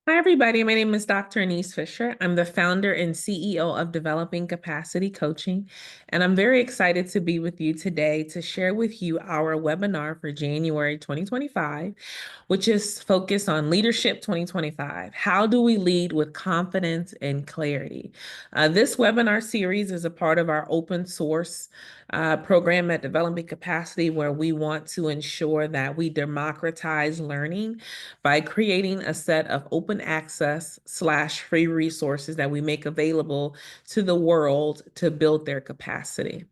Hi, everybody. My name is Dr. Anise Fisher. I'm the founder and CEO of Developing Capacity Coaching, and I'm very excited to be with you today to share with you our webinar for January 2025, which is focused on Leadership 2025. How do we lead with confidence and clarity? This webinar series is a part of our open source program at Developing Capacity, where we want to ensure that we democratize learning by creating a set of open access / free resources that we make available to the world to build their capacity.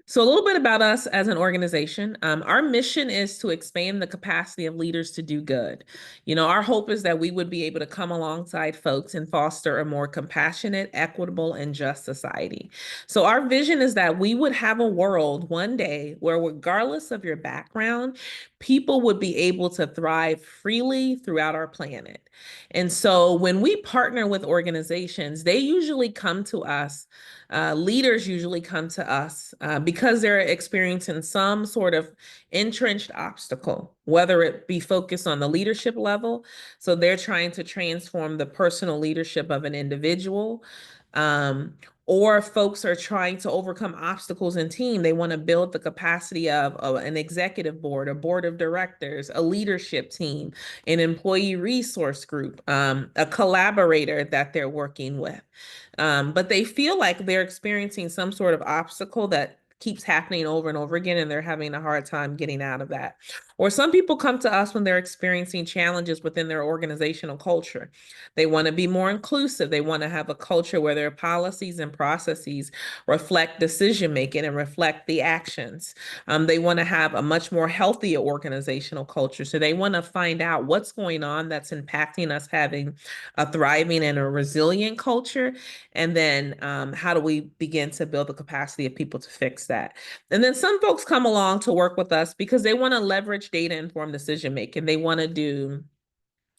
So, a little bit about us as an organization. Our mission is to expand the capacity of leaders to do good. Our hope is that we would be able to come alongside folks and foster a more compassionate, equitable, and just society. So, our vision is that we would have a world one day where, regardless of your background, people would be able to thrive freely throughout our planet. And so, when we partner with organizations, they usually come to us. Leaders usually come to us because they're experiencing some sort of entrenched obstacle, whether it be focused on the leadership level. So they're trying to transform the personal leadership of an individual. Um, or folks are trying to overcome obstacles in team. They want to build the capacity of an executive board, a board of directors, a leadership team, an employee resource group, a collaborator that they're working with. But they feel like they're experiencing some sort of obstacle that keeps happening over and over again, and they're having a hard time getting out of that. Or some people come to us when they're experiencing challenges within their organizational culture. They want to be more inclusive. They want to have a culture where their policies and processes reflect decision making and reflect the actions. They want to have a much more healthy organizational culture. So they want to find out what's going on that's impacting us having a thriving and a resilient culture, and then how do we begin to build the capacity of people to fix that? And then some folks come along to work with us because they want to leverage data informed decision making. They want to do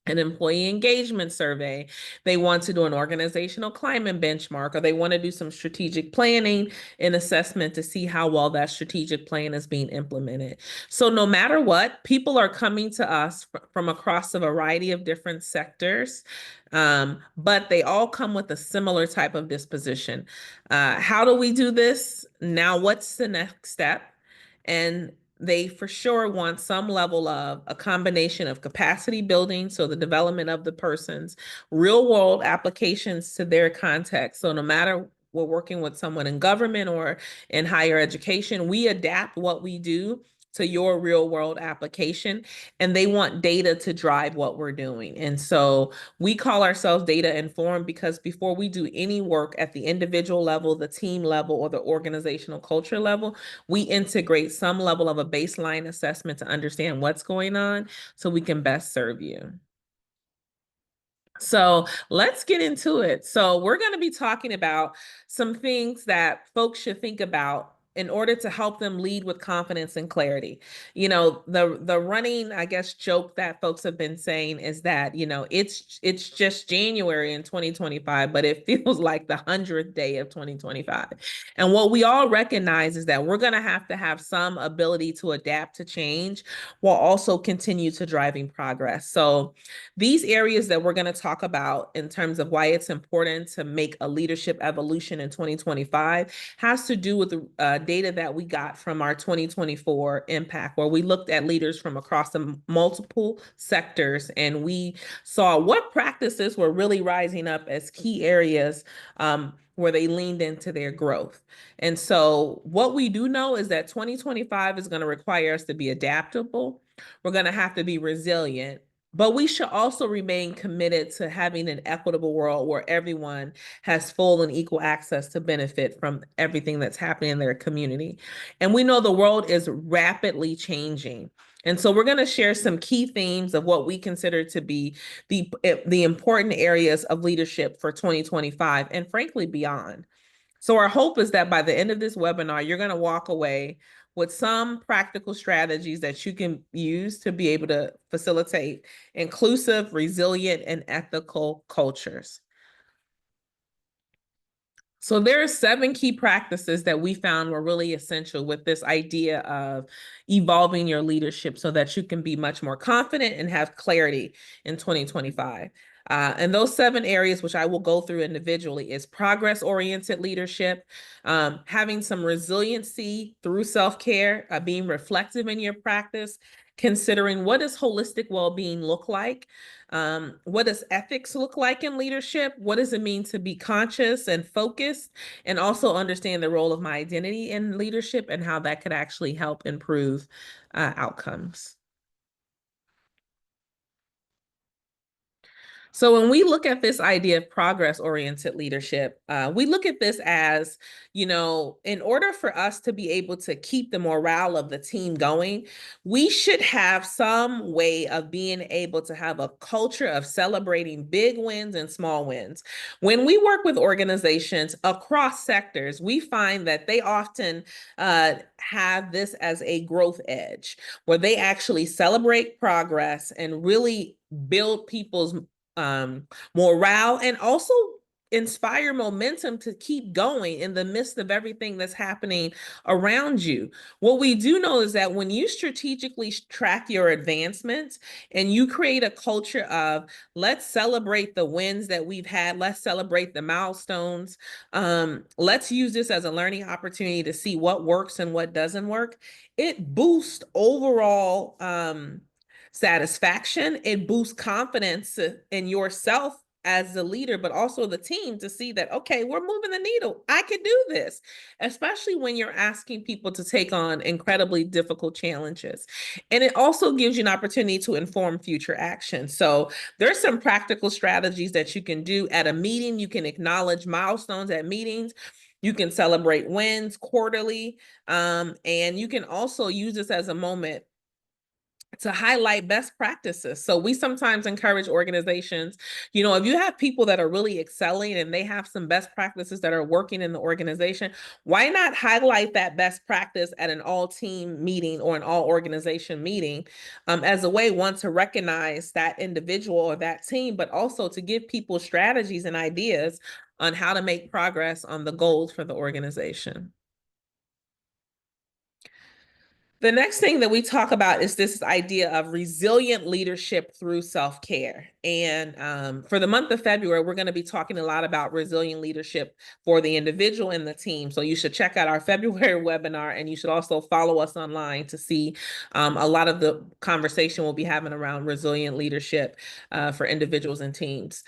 an employee engagement survey. They want to do an organizational climate benchmark, or they want to do some strategic planning and assessment to see how well that strategic plan is being implemented. So no matter what, people are coming to us from across a variety of different sectors, but they all come with a similar type of disposition. How do we do this? Now, what's the next step? And they for sure want some level of a combination of capacity building, so the development of the person's real world applications to their context. So no matter we're working with someone in government or in higher education, we adapt what we do to your real world application, and they want data to drive what we're doing. And so we call ourselves data informed because before we do any work at the individual level, the team level, or the organizational culture level, we integrate some level of a baseline assessment to understand what's going on so we can best serve you. So let's get into it. So we're going to be talking about some things that folks should think about in order to help them lead with confidence and clarity. The running, I guess, joke that folks have been saying is that, it's just January in 2025, but it feels like the 100th day of 2025. And what we all recognize is that we're going to have some ability to adapt to change while also continue to driving progress. So these areas that we're going to talk about in terms of why it's important to make a leadership evolution in 2025 has to do with the data that we got from our 2024 impact, where we looked at leaders from across the multiple sectors, and we saw what practices were really rising up as key areas where they leaned into their growth. And so what we do know is that 2025 is going to require us to be adaptable. We're going to have to be resilient, but we should also remain committed to having an equitable world where everyone has full and equal access to benefit from everything that's happening in their community. And we know the world is rapidly changing. And so we're going to share some key themes of what we consider to be the important areas of leadership for 2025 and frankly beyond. So our hope is that by the end of this webinar, you're going to walk away with some practical strategies that you can use to be able to facilitate inclusive, resilient, and ethical cultures. So there are 7 key practices that we found were really essential with this idea of evolving your leadership so that you can be much more confident and have clarity in 2025. And those 7 areas, which I will go through individually, is progress-oriented leadership, having some resiliency through self-care, being reflective in your practice, considering what does holistic well-being look like, what does ethics look like in leadership? What does it mean to be conscious and focused, and also understand the role of my identity in leadership and how that could actually help improve outcomes? So when we look at this idea of progress-oriented leadership, we look at this as, in order for us to be able to keep the morale of the team going, we should have some way of being able to have a culture of celebrating big wins and small wins. When we work with organizations across sectors, we find that they often have this as a growth edge, where they actually celebrate progress and really build people's morale, and also inspire momentum to keep going in the midst of everything that's happening around you. What we do know is that when you strategically track your advancements and you create a culture of let's celebrate the wins that we've had, let's celebrate the milestones, let's use this as a learning opportunity to see what works and what doesn't work, it boosts overall satisfaction. It boosts confidence in yourself as the leader, but also the team, to see that, okay, we're moving the needle. I can do this, especially when you're asking people to take on incredibly difficult challenges. And it also gives you an opportunity to inform future action. So there's some practical strategies that you can do at a meeting. You can acknowledge milestones at meetings. You can celebrate wins quarterly. And you can also use this as a moment to highlight best practices. So we sometimes encourage organizations, if you have people that are really excelling and they have some best practices that are working in the organization, why not highlight that best practice at an all team meeting or an all organization meeting, as a way, one, to recognize that individual or that team, but also to give people strategies and ideas on how to make progress on the goals for the organization. The next thing that we talk about is this idea of resilient leadership through self-care. And for the month of February, we're going to be talking a lot about resilient leadership for the individual and the team. So you should check out our February webinar, and you should also follow us online to see a lot of the conversation we'll be having around resilient leadership for individuals and teams.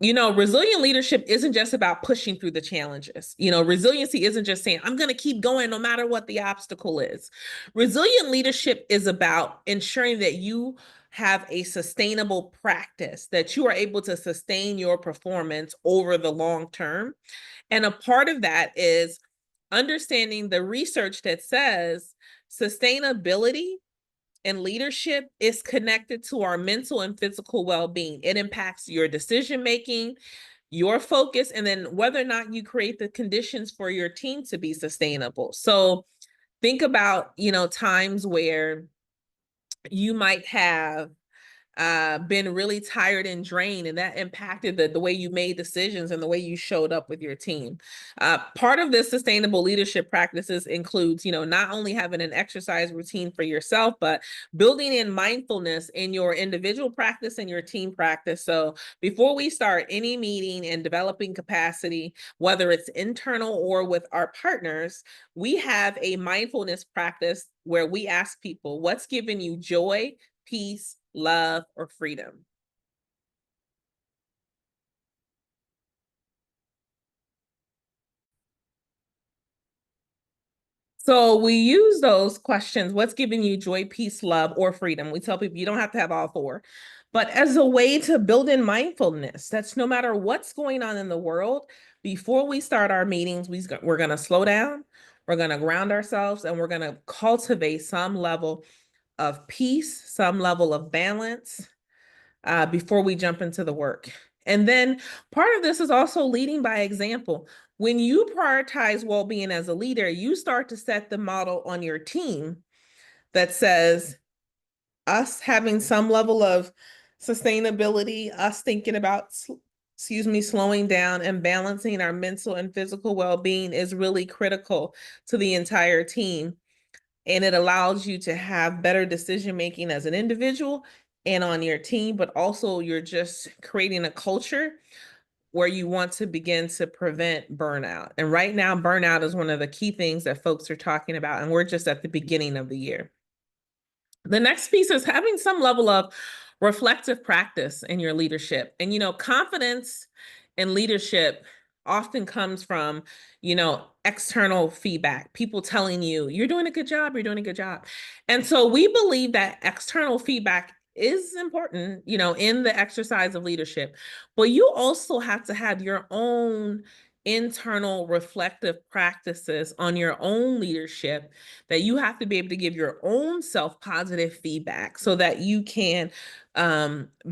Resilient leadership isn't just about pushing through the challenges. Resiliency isn't just saying, I'm going to keep going no matter what the obstacle is. Resilient leadership is about ensuring that you have a sustainable practice, that you are able to sustain your performance over the long term. And a part of that is understanding the research that says sustainability and leadership is connected to our mental and physical well-being. It impacts your decision making, your focus, and then whether or not you create the conditions for your team to be sustainable. So think about, times where you might have been really tired and drained, and that impacted the way you made decisions and the way you showed up with your team. Part of this sustainable leadership practices includes, not only having an exercise routine for yourself, but building in mindfulness in your individual practice and your team practice. So before we start any meeting and developing capacity, whether it's internal or with our partners, we have a mindfulness practice where we ask people, what's giving you joy, peace, love, or freedom? So we use those questions, what's giving you joy, peace, love, or freedom? We tell people you don't have to have all four, but as a way to build in mindfulness. That's no matter what's going on in the world, before we start our meetings, we're going to slow down, we're going to ground ourselves, and we're going to cultivate some level of peace, some level of balance, before we jump into the work. And then part of this is also leading by example. When you prioritize well-being as a leader, you start to set the model on your team that says, us having some level of sustainability, us thinking about excuse me, slowing down and balancing our mental and physical well-being is really critical to the entire team. And it allows you to have better decision making as an individual and on your team, but also you're just creating a culture where you want to begin to prevent burnout. And right now, burnout is one of the key things that folks are talking about, and we're just at the beginning of the year. The next piece is having some level of reflective practice in your leadership. And, confidence in leadership often comes from, external feedback, people telling you, you're doing a good job, you're doing a good job. And so we believe that external feedback is important, in the exercise of leadership, but you also have to have your own internal reflective practices on your own leadership, that you have to be able to give your own self positive feedback so that you can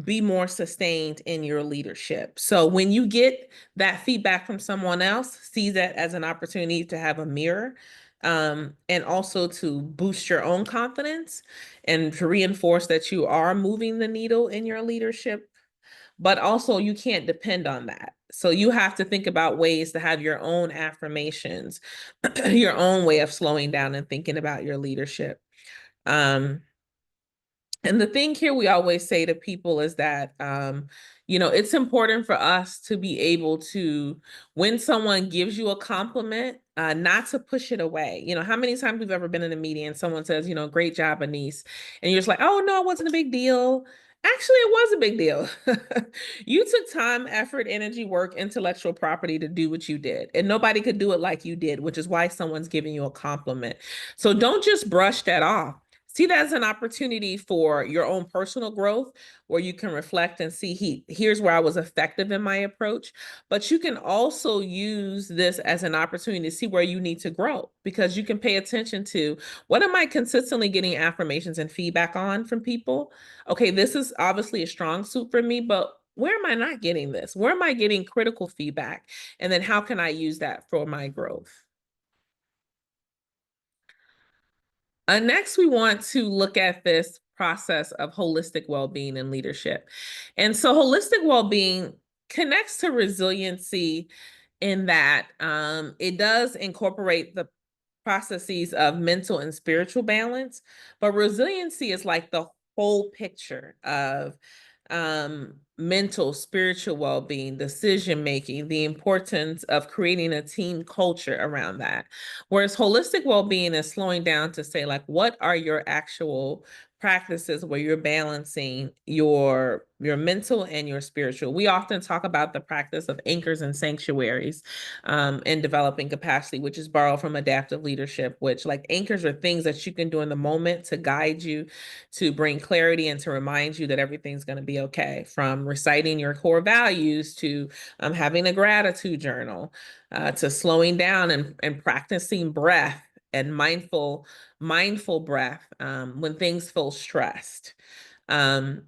be more sustained in your leadership. So when you get that feedback from someone else, see that as an opportunity to have a mirror, and also to boost your own confidence and to reinforce that you are moving the needle in your leadership. But also, you can't depend on that. So you have to think about ways to have your own affirmations, your own way of slowing down and thinking about your leadership. Um, and the thing here we always say to people is that, it's important for us to be able to, when someone gives you a compliment, not to push it away. How many times we've ever been in a meeting and someone says, great job, Anise. And you're just like, oh, no, it wasn't a big deal. Actually, it was a big deal. You took time, effort, energy, work, intellectual property to do what you did. And nobody could do it like you did, which is why someone's giving you a compliment. So don't just brush that off. See that as an opportunity for your own personal growth, where you can reflect and see, here's where I was effective in my approach. But you can also use this as an opportunity to see where you need to grow, because you can pay attention to, what am I consistently getting affirmations and feedback on from people? Okay, this is obviously a strong suit for me, but where am I not getting this? Where am I getting critical feedback? And then how can I use that for my growth? Next, we want to look at this process of holistic well-being and leadership. And so holistic well-being connects to resiliency in that it does incorporate the processes of mental and spiritual balance, but resiliency is like the whole picture of mental, spiritual well-being, decision making, the importance of creating a team culture around that. Whereas holistic well-being is slowing down to say, like, what are your actual practices where you're balancing your mental and your spiritual. We often talk about the practice of anchors and sanctuaries in developing capacity, which is borrowed from adaptive leadership, which, like, anchors are things that you can do in the moment to guide you, to bring clarity, and to remind you that everything's going to be okay. From reciting your core values to having a gratitude journal, to slowing down and practicing breath and mindful breath when things feel stressed. Um,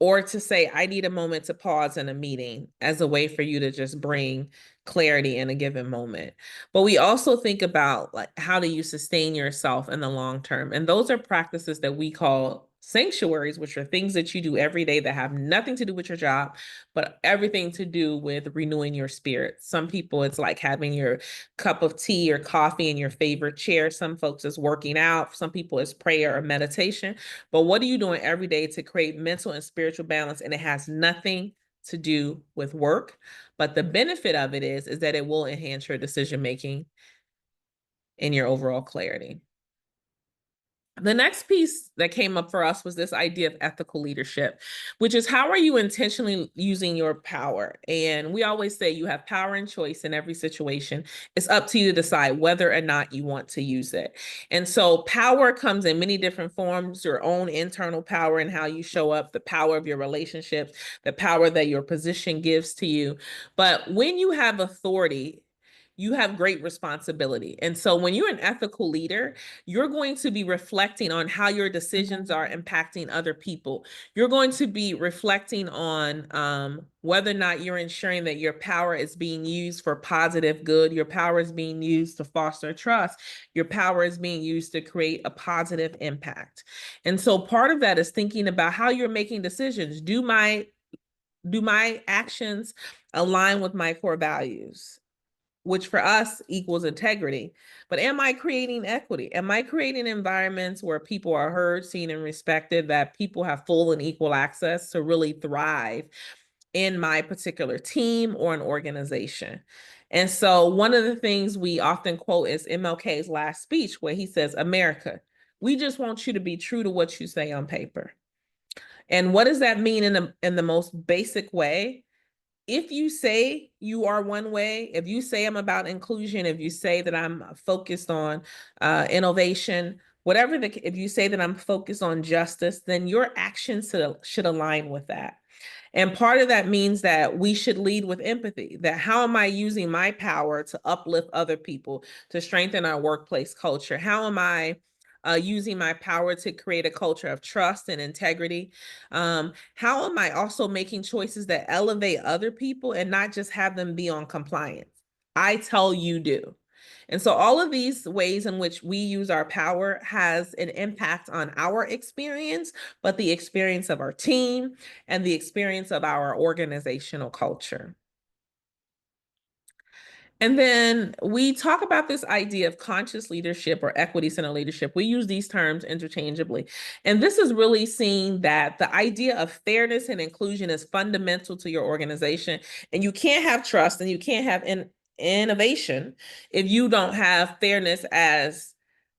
or to say, I need a moment to pause in a meeting, as a way for you to just bring clarity in a given moment. But we also think about, like, how do you sustain yourself in the long term? And those are practices that we call sanctuaries, which are things that you do every day that have nothing to do with your job, but everything to do with renewing your spirit. Some people, it's like having your cup of tea or coffee in your favorite chair. Some folks, it's working out. Some people, it's prayer or meditation. But what are you doing every day to create mental and spiritual balance? And it has nothing to do with work. But the benefit of it is that it will enhance your decision making and your overall clarity. The next piece that came up for us was this idea of ethical leadership, which is, how are you intentionally using your power? And we always say you have power and choice in every situation. It's up to you to decide whether or not you want to use it. And so power comes in many different forms: your own internal power and how you show up, the power of your relationships, the power that your position gives to you. But when you have authority, you have great responsibility. And so when you're an ethical leader, you're going to be reflecting on how your decisions are impacting other people. You're going to be reflecting on whether or not you're ensuring that your power is being used for positive good. Your power is being used to foster trust. Your power is being used to create a positive impact. And so part of that is thinking about how you're making decisions. Do my do my actions align with my core values? Which for us equals integrity. But am I creating equity? Am I creating environments where people are heard, seen, and respected, that people have full and equal access to really thrive in my particular team or an organization? And so one of the things we often quote is MLK's last speech, where he says, America, we just want you to be true to what you say on paper. And what does that mean in the most basic way? If you say you are one way, if you say I'm about inclusion, if you say that I'm focused on innovation, whatever if you say that I'm focused on justice, then your actions should align with that. And part of that means that we should lead with empathy, that how am I using my power to uplift other people, to strengthen our workplace culture? How am I using my power to create a culture of trust and integrity? How am I also making choices that elevate other people and not just have them be on compliance? I tell you do. And so all of these ways in which we use our power has an impact on our experience, but the experience of our team and the experience of our organizational culture. And then we talk about this idea of conscious leadership or equity-centered leadership. We use these terms interchangeably. And this is really seeing that the idea of fairness and inclusion is fundamental to your organization. And you can't have trust and you can't have innovation if you don't have fairness as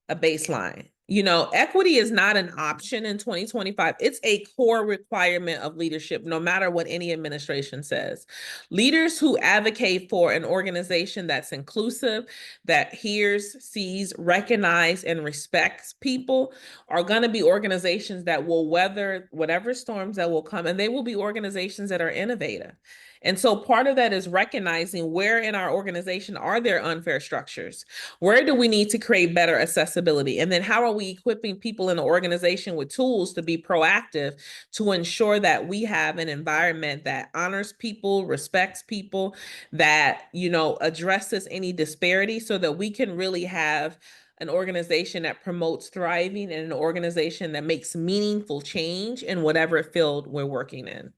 a baseline. You know, equity is not an option in 2025. It's a core requirement of leadership, no matter what any administration says. Leaders who advocate for an organization that's inclusive, that hears, sees, recognizes, and respects people are going to be organizations that will weather whatever storms that will come, and they will be organizations that are innovative. And so part of that is recognizing where in our organization are there unfair structures? Where do we need to create better accessibility? And then how are we equipping people in the organization with tools to be proactive to ensure that we have an environment that honors people, respects people, that, you know, addresses any disparity so that we can really have an organization that promotes thriving and an organization that makes meaningful change in whatever field we're working in.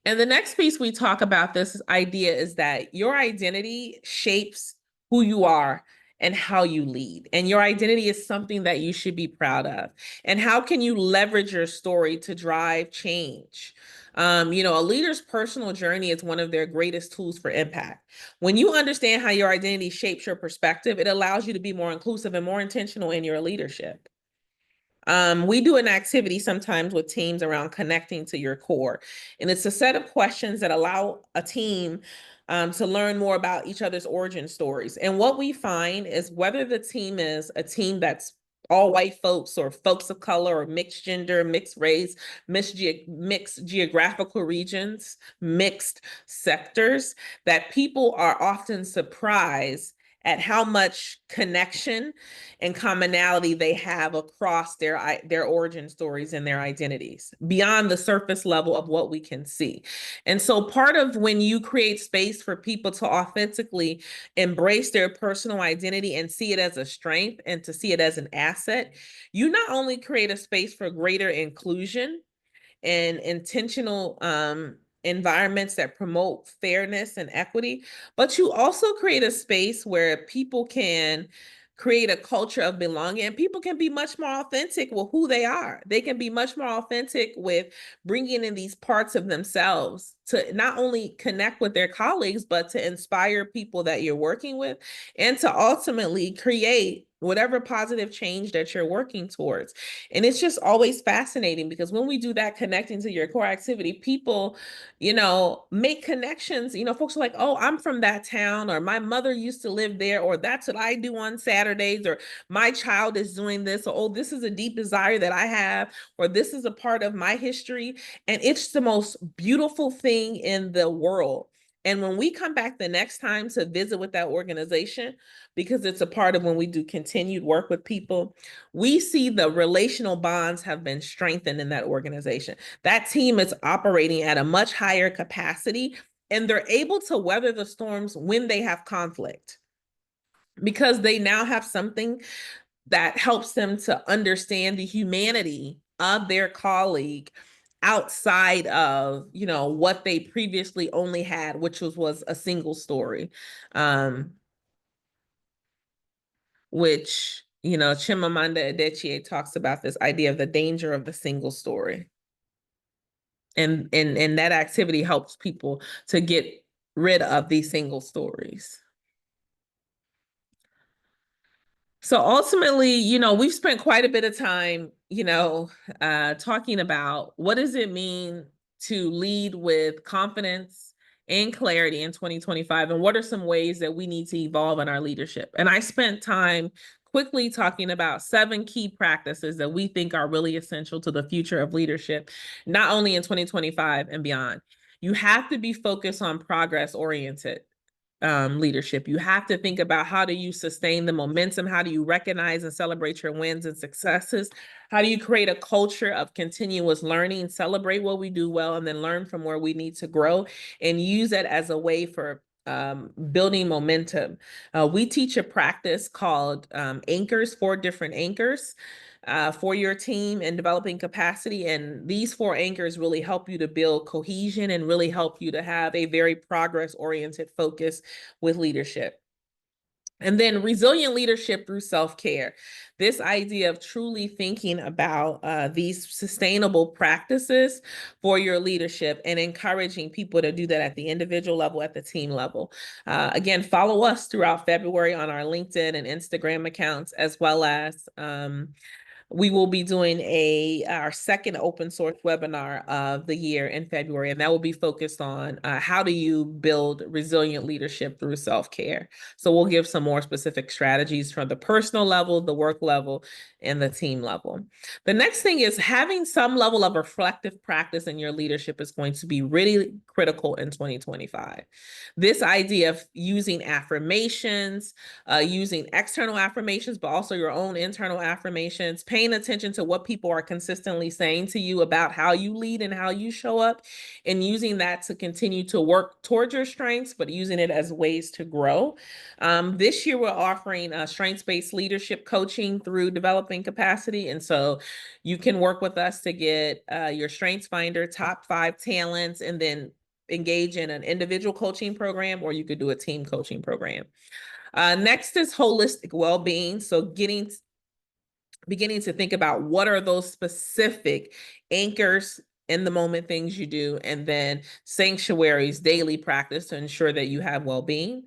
And the next piece we talk about this idea is that your identity shapes who you are and how you lead. And your identity is something that you should be proud of. And how can you leverage your story to drive change? You know, a leader's personal journey is one of their greatest tools for impact. When you understand how your identity shapes your perspective, it allows you to be more inclusive and more intentional in your leadership. We do an activity sometimes with teams around connecting to your core. And it's a set of questions that allow a team to learn more about each other's origin stories. And what we find is whether the team is a team that's all white folks or folks of color or mixed gender, mixed race, mixed geographical regions, mixed sectors, that people are often surprised at how much connection and commonality they have across their origin stories and their identities beyond the surface level of what we can see. And so part of when you create space for people to authentically embrace their personal identity and see it as a strength and to see it as an asset, you not only create a space for greater inclusion and intentional environments that promote fairness and equity, but you also create a space where people can create a culture of belonging and people can be much more authentic with who they are. They can be much more authentic with bringing in these parts of themselves to not only connect with their colleagues, but to inspire people that you're working with and to ultimately create whatever positive change that you're working towards. And it's just always fascinating because when we do that, connecting to your core activity, people, you know, make connections. You know, folks are like, oh, I'm from that town, or my mother used to live there, or that's what I do on Saturdays, or my child is doing this, or oh, this is a deep desire that I have, or this is a part of my history. And it's the most beautiful thing in the world. And when we come back the next time to visit with that organization, because it's a part of when we do continued work with people, we see the relational bonds have been strengthened in that organization. That team is operating at a much higher capacity, and they're able to weather the storms when they have conflict because they now have something that helps them to understand the humanity of their colleague outside of, what they previously only had, which was a single story. Which, Chimamanda Adichie talks about this idea of the danger of the single story. And that activity helps people to get rid of these single stories. So ultimately, we've spent quite a bit of time, talking about what does it mean to lead with confidence and clarity in 2025, and what are some ways that we need to evolve in our leadership. And I spent time quickly talking about 7 key practices that we think are really essential to the future of leadership, not only in 2025 and beyond. You have to be focused on progress oriented leadership. You have to think about, how do you sustain the momentum? How do you recognize and celebrate your wins and successes? How do you create a culture of continuous learning, celebrate what we do well, and then learn from where we need to grow, and use it as a way for building momentum? We teach a practice called anchors, 4 different anchors for your team and developing capacity. And these 4 anchors really help you to build cohesion and really help you to have a very progress-oriented focus with leadership. And then resilient leadership through self-care. This idea of truly thinking about these sustainable practices for your leadership and encouraging people to do that at the individual level, at the team level. Again, follow us throughout February on our LinkedIn and Instagram accounts, as well as we will be doing our second open source webinar of the year in February, and that will be focused on how do you build resilient leadership through self-care. So we'll give some more specific strategies from the personal level, the work level, and the team level. The next thing is having some level of reflective practice in your leadership is going to be really critical in 2025. This idea of using affirmations, using external affirmations, but also your own internal affirmations, paying attention to what people are consistently saying to you about how you lead and how you show up, and using that to continue to work towards your strengths, but using it as ways to grow. This year, we're offering strengths-based leadership coaching through developing capacity. And so you can work with us to get your Strengths Finder top 5 talents, and then engage in an individual coaching program, or you could do a team coaching program. Next is holistic well-being. So beginning to think about what are those specific anchors in the moment things you do, and then sanctuaries, daily practice to ensure that you have well-being.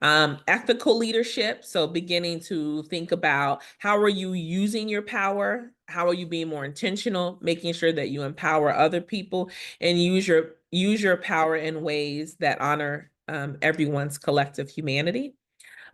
Ethical leadership. So beginning to think about, how are you using your power? How are you being more intentional, making sure that you empower other people and use your power in ways that honor everyone's collective humanity.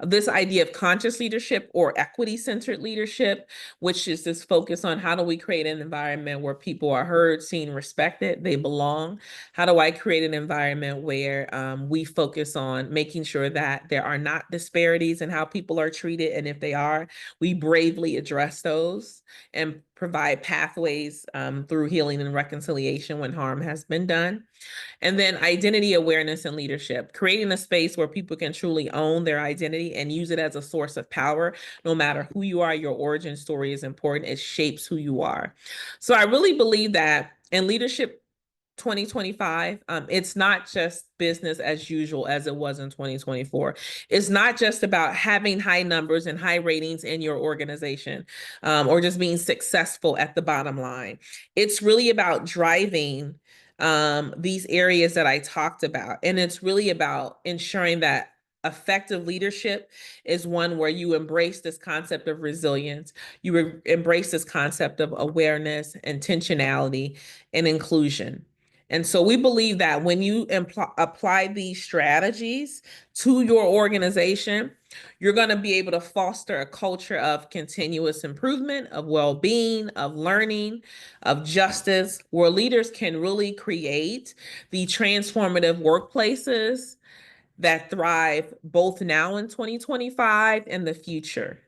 This idea of conscious leadership or equity-centered leadership, which is this focus on, how do we create an environment where people are heard, seen, respected, they belong? How do I create an environment where we focus on making sure that there are not disparities in how people are treated, and if they are, we bravely address those and provide pathways through healing and reconciliation when harm has been done. And then identity awareness and leadership, creating a space where people can truly own their identity and use it as a source of power. No matter who you are, your origin story is important. It shapes who you are. So I really believe that in leadership 2025, it's not just business as usual as it was in 2024. It's not just about having high numbers and high ratings in your organization, or just being successful at the bottom line. It's really about driving these areas that I talked about. And it's really about ensuring that effective leadership is one where you embrace this concept of resilience, you embrace this concept of awareness, intentionality, and inclusion. And so we believe that when you apply these strategies to your organization, you're going to be able to foster a culture of continuous improvement, of well-being, of learning, of justice, where leaders can really create the transformative workplaces that thrive both now in 2025 and the future.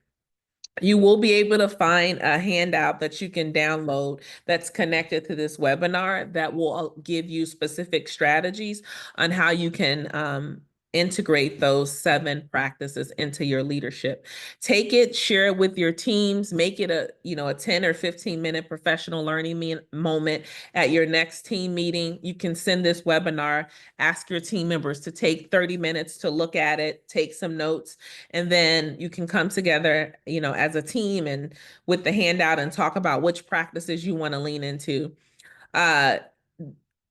You will be able to find a handout that you can download that's connected to this webinar that will give you specific strategies on how you can integrate those 7 practices into your leadership. Take it, share it with your teams, make it a 10 or 15-minute professional learning moment at your next team meeting. You can send this webinar, ask your team members to take 30 minutes to look at it, take some notes, and then you can come together, as a team and with the handout and talk about which practices you want to lean into.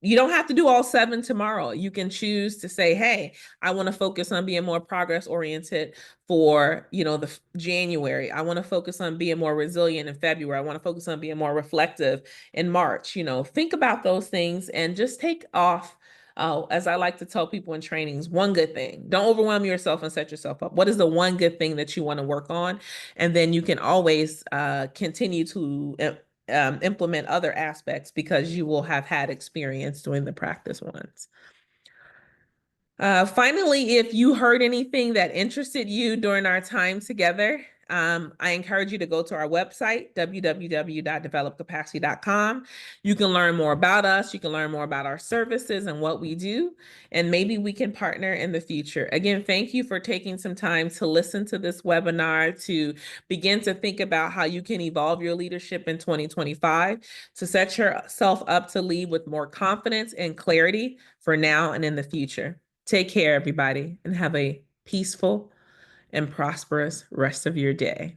You don't have to do all 7 tomorrow. You can choose to say, hey, I want to focus on being more progress oriented for, the January. I want to focus on being more resilient in February. I want to focus on being more reflective in March. Think about those things and just take off. As I like to tell people in trainings, one good thing. Don't overwhelm yourself and set yourself up. What is the one good thing that you want to work on? And then you can always continue to implement other aspects because you will have had experience doing the practice ones. Finally, if you heard anything that interested you during our time together, I encourage you to go to our website, www.developcapacity.com. You can learn more about us. You can learn more about our services and what we do, and maybe we can partner in the future. Again, thank you for taking some time to listen to this webinar, to begin to think about how you can evolve your leadership in 2025, to set yourself up to lead with more confidence and clarity for now and in the future. Take care, everybody, and have a peaceful and prosperous rest of your day.